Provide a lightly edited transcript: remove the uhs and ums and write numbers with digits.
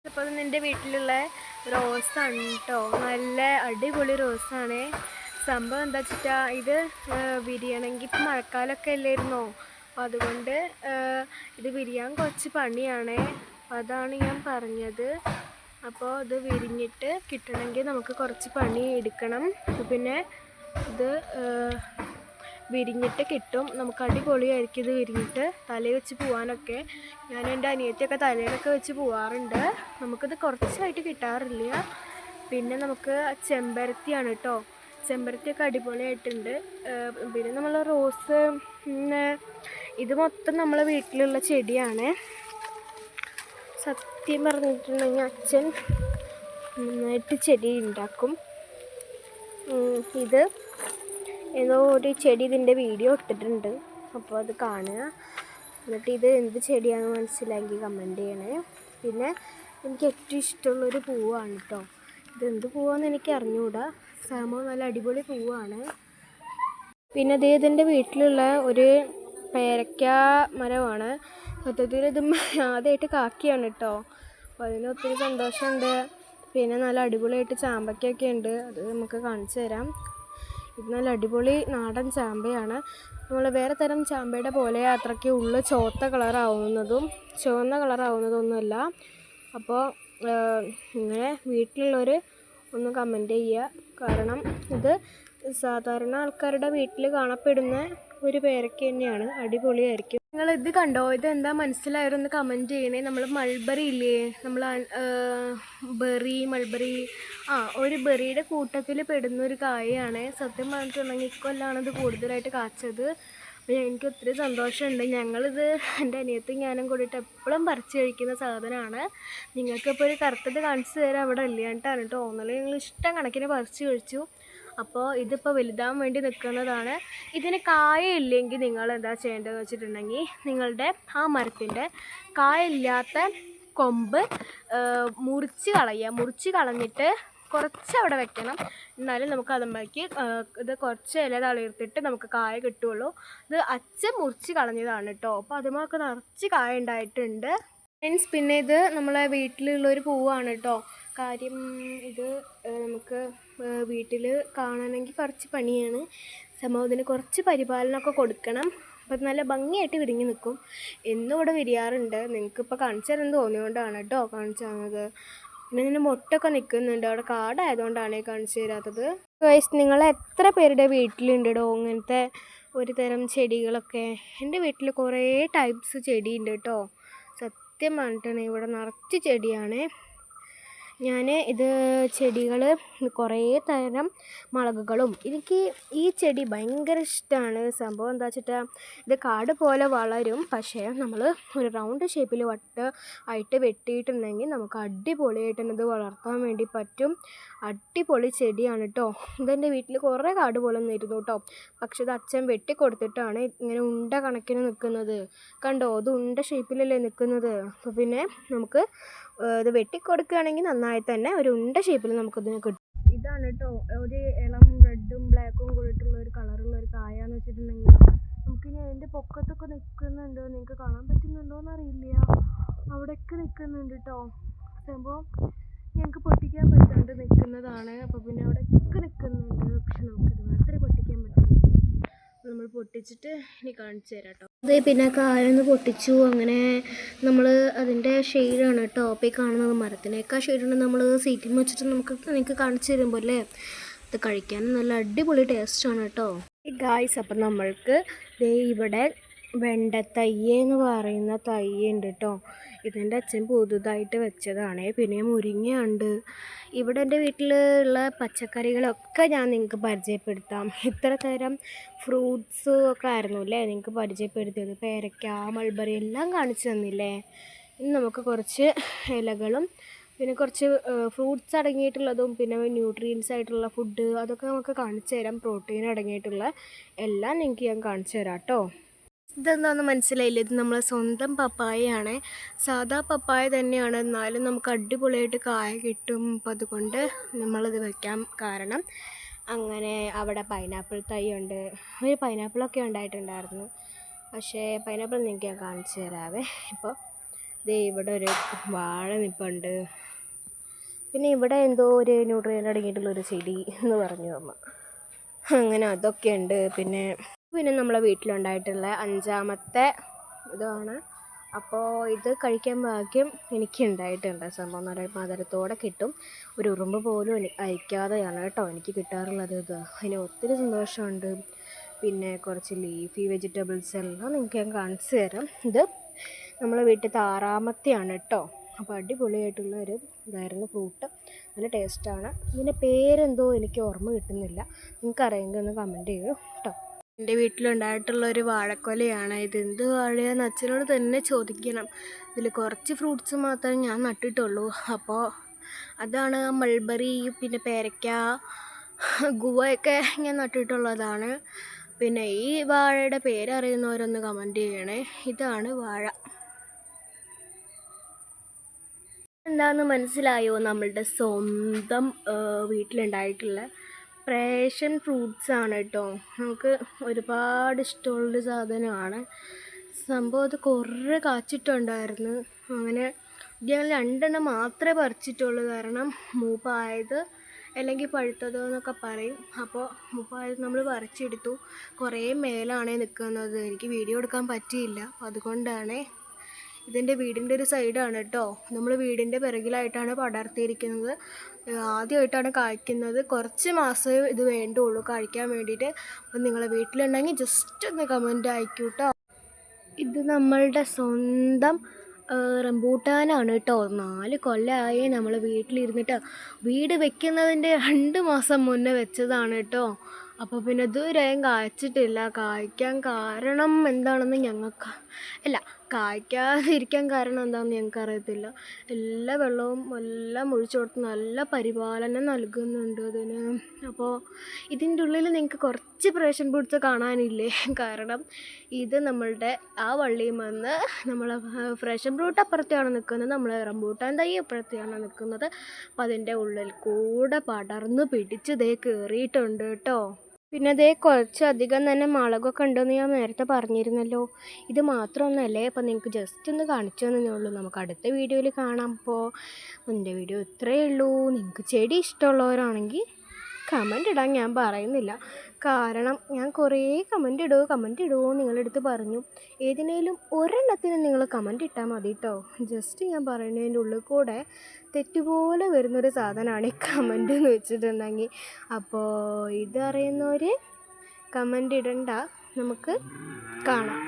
ഇപ്പോൾ നിൻ്റെ വീട്ടിലുള്ള റോസാണ് കേട്ടോ. നല്ല അടിപൊളി റോസാണ്. സംഭവം എന്താ വെച്ചിട്ടാ, ഇത് വിരിയണമെങ്കിൽ ഇപ്പം മഴക്കാലമൊക്കെ അല്ലായിരുന്നോ, അതുകൊണ്ട് ഇത് വിരിയാൻ കുറച്ച് പണിയാണ്. അതാണ് ഞാൻ പറഞ്ഞത്. അപ്പോൾ ഇത് വിരിഞ്ഞിട്ട് കിട്ടണമെങ്കിൽ നമുക്ക് കുറച്ച് പണി എടുക്കണം. പിന്നെ ഇത് വിരിഞ്ഞിട്ട് കിട്ടും. നമുക്ക് അടിപൊളിയായിരിക്കും ഇത് വിരിഞ്ഞിട്ട് തലയിൽ വെച്ച് പോകാനൊക്കെ. ഞാൻ എൻ്റെ അനിയത്തിയൊക്കെ തലയിലൊക്കെ വെച്ച് പോകാറുണ്ട്. നമുക്കിത് കുറച്ചായിട്ട് കിട്ടാറില്ല. പിന്നെ നമുക്ക് ചെമ്പരത്തിയാണ് കേട്ടോ. ചെമ്പരത്തിയൊക്കെ അടിപൊളിയായിട്ടുണ്ട്. പിന്നെ നമ്മൾ റോസ്, ഇത് മൊത്തം നമ്മളെ വീട്ടിലുള്ള ചെടിയാണ്. സത്യം പറഞ്ഞിട്ടുണ്ടെങ്കിൽ അച്ഛൻ നന്നായിട്ട് ചെടി ഉണ്ടാക്കും. ഇത് ഏതോ ഒരു ചെടി ഇതിൻ്റെ വീഡിയോ ഇട്ടിട്ടുണ്ട്, അപ്പോൾ അത് കാണുക. എന്നിട്ട് ഇത് എന്ത് ചെടിയാണെന്ന് മനസ്സിലാക്കി കമൻറ്റ് ചെയ്യണേ. പിന്നെ എനിക്ക് ഏറ്റവും ഇഷ്ടമുള്ളൊരു പൂവാണ് കേട്ടോ. ഇതെന്ത് പൂവാണെന്ന് എനിക്ക് അറിഞ്ഞുകൂടാ. സംഭവം നല്ല അടിപൊളി പൂവാണ്. പിന്നെ ഇതിൻ്റെ വീട്ടിലുള്ള ഒരു പേരയ്ക്ക മരമാണ്. സത്യത്തിൽ ഇത് ആദ്യമായിട്ട് കാക്കിയാണ് കേട്ടോ. അപ്പോൾ അതിന് ഒത്തിരി സന്തോഷമുണ്ട്. പിന്നെ നല്ല അടിപൊളിയായിട്ട് ചാമ്പയ്ക്കൊക്കെ ഉണ്ട്, അത് നമുക്ക് കാണിച്ചു തരാം. ഇത് നല്ല അടിപൊളി നാടൻ ചാമ്പയാണ്. നമ്മൾ വേറെ തരം ചാമ്പയുടെ പോലെ അത്രയ്ക്ക് ഉള്ളു ചുവന്ന കളറാവുന്നതൊന്നുമല്ല. അപ്പോൾ ഇങ്ങനെ വീട്ടിലുള്ളവർ ഒന്ന് കമൻറ്റ് ചെയ്യുക. കാരണം ഇത് സാധാരണ ആൾക്കാരുടെ വീട്ടിൽ കാണപ്പെടുന്ന ഒരു പേരയ്ക്ക തന്നെയാണ്. അടിപൊളിയായിരിക്കും. നിങ്ങൾ ഇത് കണ്ടോ? ഇതെന്താ മനസ്സിലായവരൊന്ന് കമൻറ്റ് ചെയ്യണേ. നമ്മൾ മൾബറി ഇല്ലേ, നമ്മൾ മൾബറി ഒരു ബെറിയുടെ കൂട്ടത്തിൽ പെടുന്നൊരു കായാണ്. സത്യം പറഞ്ഞിട്ടുണ്ടെങ്കിൽ ഇക്കൊല്ലാണ് ഇത് കൂടുതലായിട്ട് കാച്ചത്. അപ്പോൾ എനിക്ക് ഒത്തിരി സന്തോഷമുണ്ട്. ഞങ്ങളിത് എൻ്റെ അനിയത്തും ഞാനും കൂടിയിട്ട് എപ്പോഴും പറിച്ച് കഴിക്കുന്ന സാധനമാണ്. നിങ്ങൾക്കിപ്പോൾ ഒരു കറുത്തത് കാണിച്ചു തരാം. അവിടെ ഇല്ലാണ്ടാണ് കേട്ടോ. ഒന്നല്ല ഞങ്ങൾ ഇഷ്ടം കണക്കിന് പറിച്ച് കഴിച്ചു. അപ്പോൾ ഇതിപ്പോൾ വലുതാൻ വേണ്ടി നിൽക്കുന്നതാണ്. ഇതിന് കായ ഇല്ലെങ്കിൽ നിങ്ങൾ എന്താ ചെയ്യേണ്ടതെന്ന് വെച്ചിട്ടുണ്ടെങ്കിൽ, നിങ്ങളുടെ ആ മരത്തിൻ്റെ കായയില്ലാത്ത കൊമ്പ് മുറിച്ച് കളഞ്ഞിട്ട് കുറച്ച് അവിടെ വെക്കണം. എന്നാലും നമുക്ക് അതുമ്പോഴേക്ക് ഇത് കുറച്ച് ഇല തളിർത്തിട്ട് നമുക്ക് കായ കിട്ടുകയുള്ളൂ. ഇത് അച്ഛൻ മുറിച്ച് കളഞ്ഞതാണ് കേട്ടോ. അപ്പോൾ അതുമൊക്കെ നിറച്ച് കായ ഉണ്ടായിട്ടുണ്ട് ഫ്രണ്ട്സ്. പിന്നെ ഇത് നമ്മളെ വീട്ടിലുള്ളൊരു പൂവാണ് കേട്ടോ. കാര്യം ഇത് നമുക്ക് വീട്ടിൽ കാണണമെങ്കിൽ കുറച്ച് പണിയാണ്. സംഭവത്തിന് കുറച്ച് പരിപാലനമൊക്കെ കൊടുക്കണം. അപ്പം നല്ല ഭംഗിയായിട്ട് വിരിഞ്ഞ് നിൽക്കും. എന്നും ഇവിടെ വിരിയാറുണ്ട്. നിങ്ങൾക്കിപ്പോൾ കാണിച്ചു തരാൻ തോന്നിയോണ്ടാണ് കേട്ടോ കാണിച്ചു തന്നത്. പിന്നെ ഇതിന് മൊട്ടൊക്കെ നിൽക്കുന്നുണ്ട്. അവിടെ കാടായതുകൊണ്ടാണ് കാണിച്ചു തരാത്തത്. ഗൈസ്, നിങ്ങൾ എത്ര പേരുടെ വീട്ടിലുണ്ടോ ഇങ്ങനത്തെ ഒരു തരം ചെടികളൊക്കെ? എൻ്റെ വീട്ടിൽ കുറേ ടൈപ്സ് ചെടിയുണ്ട് കേട്ടോ. സത്യം പറഞ്ഞിട്ടാണ് ഇവിടെ നിറച്ച് ചെടിയാണ്. ഞാൻ ഇത് ചെടികൾ കുറേ തരം മുളകുകളും, എനിക്ക് ഈ ചെടി ഭയങ്കര ഇഷ്ടമാണ്. സംഭവം എന്താ വെച്ചിട്ടാൽ ഇത് കാട് പോലെ വളരും. പക്ഷേ നമ്മൾ ഒരു റൗണ്ട് ഷേപ്പിൽ ആയിട്ട് വെട്ടിയിട്ടുണ്ടെങ്കിൽ നമുക്ക് അടിപൊളിയായിട്ട് തന്നെ ഇത് വളർത്താൻ വേണ്ടി പറ്റും. അടിപൊളി ചെടിയാണ് കേട്ടോ. ഇതെൻ്റെ വീട്ടിൽ കുറേ കാട് പോലെ നിന്നിരുന്നു കേട്ടോ. പക്ഷെ ഇത് അച്ഛൻ വെട്ടിക്കൊടുത്തിട്ടാണ് ഇങ്ങനെ ഉണ്ട കണക്കിന് നിൽക്കുന്നത്. കണ്ടോ, ഇത് ഉണ്ട ഷേപ്പിലല്ലേ നിൽക്കുന്നത്. അപ്പോൾ പിന്നെ നമുക്ക് ഇത് വെട്ടിക്കൊടുക്കുകയാണെങ്കിൽ നന്നായി തന്നെ ഒരു ഉണ്ട ഷേപ്പിൽ നമുക്കിതിനെ കിട്ടും. ഇതാണ് കേട്ടോ ഒരു ഇളം റെഡും ബ്ലാക്കും കൂടിയിട്ടുള്ള ഒരു കളറുള്ള ഒരു കായാന്ന് വെച്ചിട്ടുണ്ടെങ്കിൽ, നമുക്കിനി അതിൻ്റെ പൊക്കത്തൊക്കെ നിൽക്കുന്നുണ്ട്. നിങ്ങൾക്ക് കാണാൻ പറ്റുന്നുണ്ടോയെന്ന് അറിയില്ല. അവിടെയൊക്കെ നിൽക്കുന്നുണ്ട് കേട്ടോ. സംഭവം ഞങ്ങൾക്ക് പൊട്ടിക്കാൻ പറ്റാണ്ട് നിൽക്കുന്നതാണ്. അപ്പോൾ പിന്നെ അവിടെയൊക്കെ നിൽക്കുന്നുണ്ട്. പക്ഷെ നമുക്കിത് മാത്രമേ പൊട്ടിക്കാൻ പറ്റുള്ളൂ. നമ്മൾ പൊട്ടിച്ചിട്ട് ഇനി കാണിച്ചു തരാം കേട്ടോ. അത് പിന്നെ കായൊന്ന് പൊട്ടിച്ചു. അങ്ങനെ നമ്മൾ അതിൻ്റെ ഷെയ്ഡാണ് കേട്ടോ അപ്പോൾ ഈ കാണുന്നത്. മരത്തിനേക്കാൾ ഷെയ്ഡുണ്ട്. നമ്മൾ സീറ്റിൽ വെച്ചിട്ട് നിങ്ങൾക്ക് കാണിച്ചു തരുമ്പോൾ അല്ലേ, ഇത് കഴിക്കാൻ നല്ല അടിപൊളി ടേസ്റ്റാണ് കേട്ടോ. ഗായ്സ്, അപ്പം നമ്മൾക്ക് ഇവിടെ വെണ്ടത്തയ്യ എന്ന് പറയുന്ന തയ്യുണ്ട് കേട്ടോ. ഇതെൻ്റെ അച്ഛൻ പുതുതായിട്ട് വെച്ചതാണ്. പിന്നെ മുരിങ്ങയുണ്ട്. ഇവിടെ എൻ്റെ വീട്ടിലുള്ള പച്ചക്കറികളൊക്കെ ഞാൻ നിങ്ങൾക്ക് പരിചയപ്പെടുത്താം. ഇത്ര തരം ഫ്രൂട്ട്സ് ഒക്കെ ആയിരുന്നു അല്ലേ നിങ്ങൾക്ക് പരിചയപ്പെടുത്തിയത്. പേരയ്ക്ക, മൾബറി എല്ലാം കാണിച്ചു തന്നില്ലേ. ഇനി നമുക്ക് കുറച്ച് ഇലകളും പിന്നെ കുറച്ച് ഫ്രൂട്ട്സ് അടങ്ങിയിട്ടുള്ളതും പിന്നെ ന്യൂട്രിയൻസ് ആയിട്ടുള്ള ഫുഡ് അതൊക്കെ നമുക്ക് കാണിച്ചു തരാം. പ്രോട്ടീൻ അടങ്ങിയിട്ടുള്ള എല്ലാം നിങ്ങൾക്ക് ഞാൻ കാണിച്ചു തരാം കേട്ടോ. ഇതെന്താണെന്ന് മനസ്സിലായില്ല. ഇത് നമ്മളെ സ്വന്തം പപ്പായയാണ്. സാധാ പപ്പായ തന്നെയാണ്, എന്നാലും നമുക്ക് അടിപൊളിയായിട്ട് കായ കിട്ടും. അപ്പം അതുകൊണ്ട് നമ്മളിത് വയ്ക്കാൻ കാരണം, അങ്ങനെ അവിടെ പൈനാപ്പിൾ തൈ ഉണ്ട്. ഒരു പൈനാപ്പിളൊക്കെ ഉണ്ടായിട്ടുണ്ടായിരുന്നു. പക്ഷേ പൈനാപ്പിൾ നിങ്ങൾക്ക് ഞാൻ കാണിച്ചു തരാവേ. ഇപ്പോൾ ദേ ഇവിടെ ഒരു വാഴ നിൽപ്പുണ്ട്. പിന്നെ ഇവിടെ എന്തോ ഒരു ന്യൂട്രിയൻ അടങ്ങിയിട്ടുള്ളൊരു ചെടി എന്ന് പറഞ്ഞു അമ്മ. അങ്ങനെ അതൊക്കെ ഉണ്ട്. പിന്നെ നമ്മളെ വീട്ടിലുണ്ടായിട്ടുള്ള 5ാമത്തെ ഇതാണ്. അപ്പോൾ ഇത് കഴിക്കാൻ ഭാഗ്യം എനിക്ക് ഉണ്ടായിട്ടുണ്ട്. സംഭവം നല്ല മധുരത്തോടെ കിട്ടും. ഒരു ഉറുമ്പ് പോലും അയക്കാതെയാണ് കേട്ടോ എനിക്ക് കിട്ടാറുള്ളത്. അതിന് ഒത്തിരി സന്തോഷമുണ്ട്. പിന്നെ കുറച്ച് ലീഫി വെജിറ്റബിൾസ് എല്ലാം നിങ്ങൾക്ക് ഞാൻ കാണിച്ചു തരാം. ഇത് നമ്മളെ വീട്ടിലത്തെ 6ാമത്തെയാണ് കേട്ടോ. അപ്പോൾ അടിപൊളിയായിട്ടുള്ള ഒരു ഇതായിരുന്നു ഫ്രൂട്ട്. നല്ല ടേസ്റ്റാണ്. ഇതിൻ്റെ പേരെന്തോ എനിക്ക് ഓർമ്മ കിട്ടുന്നില്ല. നിങ്ങൾക്കറിയെങ്കിൽ ഒന്ന് കമൻറ്റ് ചെയ്യൂ കേട്ടോ. എൻ്റെ വീട്ടിലുണ്ടായിട്ടുള്ളൊരു വാഴക്കൊലയാണ്. ഇതെന്ത് വാഴയാന്ന് അച്ഛനോട് തന്നെ ചോദിക്കണം. ഇതിൽ കുറച്ച് ഫ്രൂട്ട്സ് മാത്രമേ ഞാൻ നട്ടിട്ടുള്ളൂ. അപ്പോൾ അതാണ് മൾബറി, പിന്നെ പേരയ്ക്ക, ഗുവയൊക്കെ ഞാൻ നട്ടിട്ടുള്ളതാണ്. പിന്നെ ഈ വാഴയുടെ പേരറിയുന്നവരൊന്ന് കമൻറ്റ് ചെയ്യണേ. ഇതാണ് വാഴ. എന്താണെന്ന് മനസ്സിലായോ? നമ്മളുടെ സ്വന്തം വീട്ടിലുണ്ടായിട്ടുള്ള പാഷൻ ഫ്രൂട്ട്സ് ആണ് കേട്ടോ. നമുക്ക് ഒരുപാട് ഇഷ്ടമുള്ളൊരു സാധനമാണ്. സംഭവം അത് കുറേ കാച്ചിട്ടുണ്ടായിരുന്നു. അങ്ങനെ ഞാൻ 2 മാത്രമേ പറിച്ചിട്ടുള്ളൂ. കാരണം മൂപ്പായത് അല്ലെങ്കിൽ പഴുത്തത് എന്നൊക്കെ പറയും. അപ്പോൾ മൂപ്പായത് നമ്മൾ പറിച്ചെടുത്തു. കുറേ മേലാണ് നിൽക്കുന്നത്. എനിക്ക് വീഡിയോ എടുക്കാൻ പറ്റിയില്ല. അതുകൊണ്ടാണ്. ഇതിൻ്റെ വീടിൻ്റെ ഒരു സൈഡാണ് കേട്ടോ. നമ്മൾ വീടിൻ്റെ പിറകിലായിട്ടാണ് പടർത്തിയിരിക്കുന്നത്. ആദ്യമായിട്ടാണ് കായ്ക്കുന്നത്. കുറച്ച് മാസമേ ഇത് വേണ്ടുള്ളൂ കായ്ക്കാൻ വേണ്ടിയിട്ട്. അപ്പം നിങ്ങളെ വീട്ടിലുണ്ടെങ്കിൽ ജസ്റ്റ് ഒന്ന് കമൻറ്റ് അയക്കൂ കേട്ടോ. ഇത് നമ്മളുടെ സ്വന്തം റംബൂട്ടാനാണ് കേട്ടോ. 4 കൊല്ലമായി നമ്മൾ വീട്ടിലിരുന്നിട്ട്. വീട് വെക്കുന്നതിൻ്റെ 2 മാസം മുന്നേ വെച്ചതാണ് കേട്ടോ. അപ്പോൾ പിന്നെ ഇതുവരെയും കായ്ച്ചിട്ടില്ല. കായ്ക്കാൻ കാരണം എന്താണെന്ന് കായ്ക്കാതിരിക്കാൻ കാരണം എന്താണെന്ന് ഞങ്ങൾക്ക് അറിയത്തില്ല. എല്ലാ വെള്ളവും എല്ലാം ഒഴിച്ചു കൊടുത്ത് നല്ല പരിപാലനം നൽകുന്നുണ്ട് അതിന്. അപ്പോൾ ഇതിൻ്റെ ഉള്ളിൽ നിങ്ങൾക്ക് കുറച്ച് പാഷൻ ഫ്രൂട്ട്സ് കാണാനില്ലേ? കാരണം ഇത് നമ്മളുടെ ആ വള്ളിയിൽ വന്ന് നമ്മളെ പാഷൻ ഫ്രൂട്ട് അപ്പുറത്തെയാണ് നിൽക്കുന്നത്, നമ്മളെ റംബൂട്ടാൻ തൈ അപ്പുറത്തെയാണ് നിൽക്കുന്നത്. അപ്പോൾ അതിൻ്റെ ഉള്ളിൽ കൂടെ പടർന്ന് പിടിച്ച് ദേ കയറിയിട്ടുണ്ട് കേട്ടോ. പിന്നെ അതേ കുറച്ചധികം തന്നെ മുളകൊക്കെ ഉണ്ടെന്ന് ഞാൻ നേരത്തെ പറഞ്ഞിരുന്നല്ലോ. ഇത് മാത്രമൊന്നുമല്ലേ. അപ്പോൾ നിങ്ങൾക്ക് ജസ്റ്റ് ഒന്ന് കാണിച്ചു തന്നേ ഉള്ളൂ. നമുക്ക് അടുത്ത വീഡിയോയിൽ കാണാം. അപ്പോൾ എൻ്റെ വീഡിയോ ഇത്രയേ ഉള്ളൂ. നിങ്ങൾക്ക് ചെടി ഇഷ്ടമുള്ളവരാണെങ്കിൽ കമൻ്റ് ഇടാൻ ഞാൻ പറയുന്നില്ല. കാരണം ഞാൻ കുറേ കമൻ്റ് ഇടുമോ നിങ്ങളുടെ അടുത്ത് പറഞ്ഞു. ഏതിനേലും ഒരെണ്ണത്തിന് നിങ്ങൾ കമൻ്റ് ഇട്ടാൽ മതി കേട്ടോ. ജസ്റ്റ് ഞാൻ പറയുന്നതിൻ്റെ ഉള്ളിൽ കൂടെ തെറ്റുപോലെ വരുന്നൊരു സാധനമാണ് ഈ കമൻ്റ് എന്ന് വെച്ചിട്ടുണ്ടെങ്കിൽ. അപ്പോൾ ഇതറിയുന്നവർ കമൻ്റ് ഇടണ്ട. നമുക്ക് കാണാം.